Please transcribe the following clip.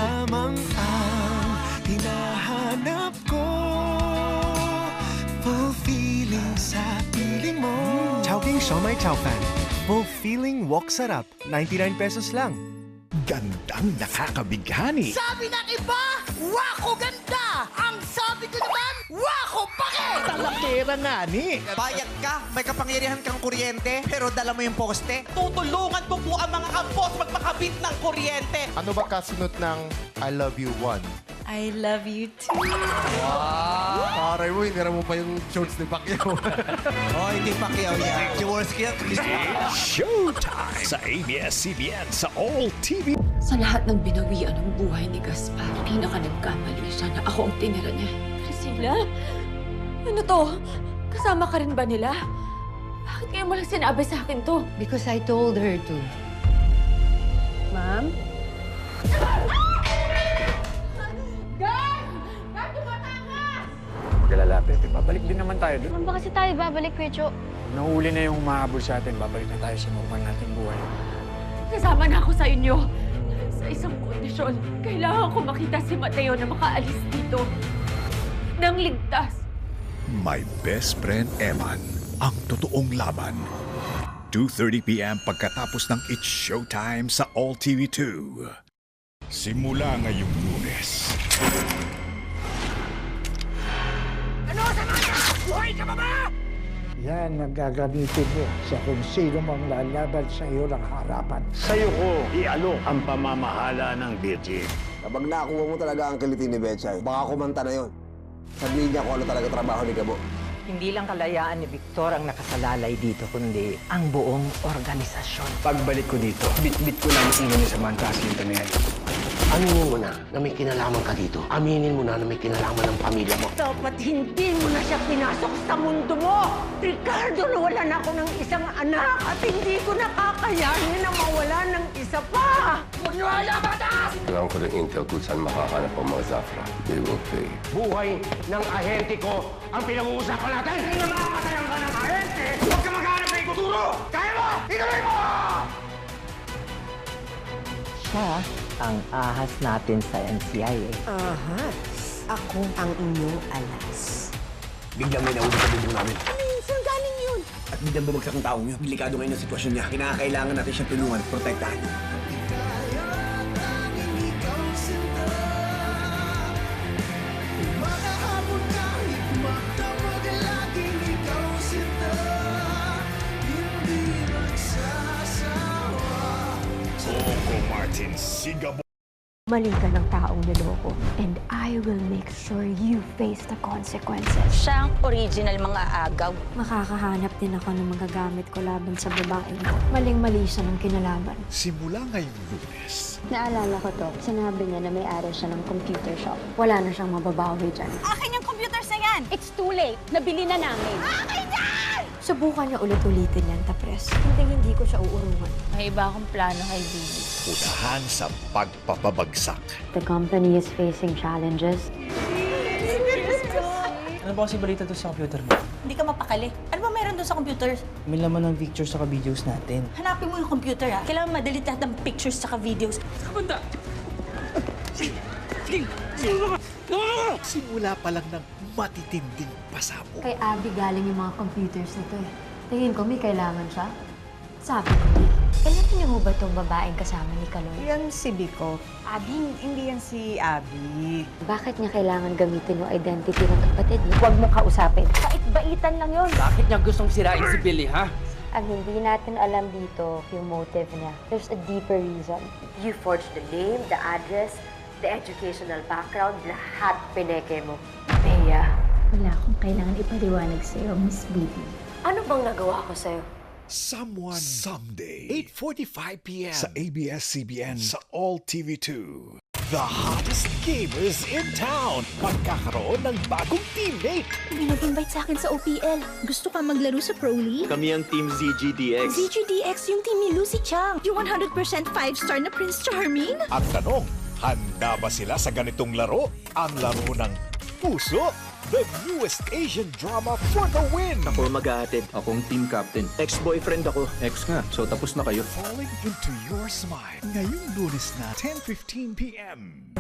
lamang ang hinahanap ko. Fulfilling sa piling mo. Chowking Siomai Chow Fan. Fulfilling wok sarap. 99 pesos lang. Gandang nakakabighani. Sabi ng iba, wako ganda! Ang sabi ko naman, wako bakit? Talakera nga ni. Bayad ka, may kapangyarihan kang kuryente, pero dala mo yung poste. Tutulungan mo po ang mga kampos magpakabit ng kuryente. Ano ba kasunod ng I love you one? I love you too. Paray mo, hinira mo pa yung shorts ni Pacquiao. Oh, hindi Pacquiao yan. Jaworski yan. Showtime sa ABS-CBN sa All TV. Sa lahat ng binawian ng buhay ni Gaspar, pinaka nagkamali siya na ako ang tinira niya. Priscilla? Ano to? Kasama ka rin ba nila? Bakit kayo mo lang sinabi sa akin to? Because I told her to. Ma'am? Mag-alala, Pepe. Babalik din naman tayo doon. Saan ba kasi tayo babalik, Kuya Cho? Nahuli na yung mahabol sa atin. Babalik na tayo sa normal nating buhay. Kasama na ako sa inyo. Sa isang kondisyon, kailangan ko makita si Mateo na makaalis dito. Nang ligtas. My Best Friend Eman, ang totoong laban. 2:30 p.m. pagkatapos ng It's Showtime sa All TV2. Simula ngayong Lunes. Yan ang gagamitin mo sa kung sino mang lalaban sa iyo ng harapan. Sa'yo ko ialok ang pamamahala ng Virgin. Kapag nakuha mo talaga ang kilitin ni Betchay, baka kumanta na yon. Sabihin niya kung ano talaga trabaho ni Gabo. Hindi lang kalayaan ni Victor ang nakasalalay dito, kundi ang buong organisasyon. Pagbalik ko dito, bit-bit ko lang ino ni Samantha Jacinto na yan. Aminin mo na may kinalaman ka dito. Aminin mo na may kinalaman ng pamilya mo. Dapat hindi mo na siya pinasok sa mundo mo! Ricardo, nawalan ako ng isang anak at hindi ko nakakayanin na mawala ng isa pa! Huwag niyo hala, batas! Kailangan ko ng intel kung saan makakanap ang mga Zafra. They will pay. Buhay ng ahente ko ang pinag-uusapan natin! Hindi na makakatayan ka ng ahente! Huwag ka maghanap ng ikuturo! Kaya mo! Ituloy mo! Siya ang ahas natin sa NCIA. Ahas. Ako ang inyong alas. Biglang may naubos sa bundok namin. Ano yun? Saan galing yun? At biglang bumagsak ang taong yun. Delikado ngayon ang sitwasyon niya. Kinakailangan natin siyang tulungan at protektahan. Coco Martin Sigabo. Mali ka ng taong niloko. And I will make sure you face the consequences. Siya ang original mga agaw. Makakahanap din ako ng magagamit ko laban sa babaeng ko. Maling-mali siya ng kinalaban. Simula ngayong Lunes. Naalala ko to, sinabi niya na may-ari siya ng computer shop. Wala na siyang mababawi dyan. Akin yung computers na yan! It's too late. Nabili na namin. Akin yan! Subukan niya ulit-ulitin yan, Tapres. Hindi ko siya uurungan. May iba akong plano kay Bibi. Unahan sa pagpapabagsak. The company is facing challenges. Ano ba kasi balita doon sa computer mo? Hindi ka mapakali. Ano ba meron doon sa computers? May laman ng pictures sa videos natin. Hanapin mo yung computer, ha? Kailangan madali lahat ng pictures sa videos. Simula pa lang ng matitinding pasabog. Kay Abby galing yung mga computers nito eh. Tingin ko may kailangan siya. Sabi ko, alam niyo ho ba itong babaeng kasama ni Kaloy? Yan si Biko. Abby, hindi yan si Abby. Bakit niya kailangan gamitin yung identity ng kapatid niya? Huwag mo kausapin. Bait-baitan lang yun. Bakit niya gustong sirain si Billy, ha? Ang hindi natin alam dito, yung motive niya. There's a deeper reason. You forged the name, the address, the educational background, lahat pineke mo. Bea, wala akong kailangan ipaliwanag sa'yo, Miss Bibi. Ano bang nagawa ko sa'yo? Someone Someday. 8:45 p.m. sa ABS-CBN sa All TV2. The hottest gamers in town. Magkakaroon ng bagong teammate. May nag-invite sa akin sa OPL. Gusto ka maglaro sa Pro League? Kami ang Team ZGDX. ZGDX yung team ni Lucy Chang. Yung 100% 5-star na Prince Charming? At tanong, handa ba sila sa ganitong laro? Ang laro ng puso. The newest Asian drama for the win. Ako mag-aatid. Akong team captain. Ex-boyfriend ako. Ex nga. So tapos na kayo. Falling into your smile. Ngayong Lunes na 10:15 p.m.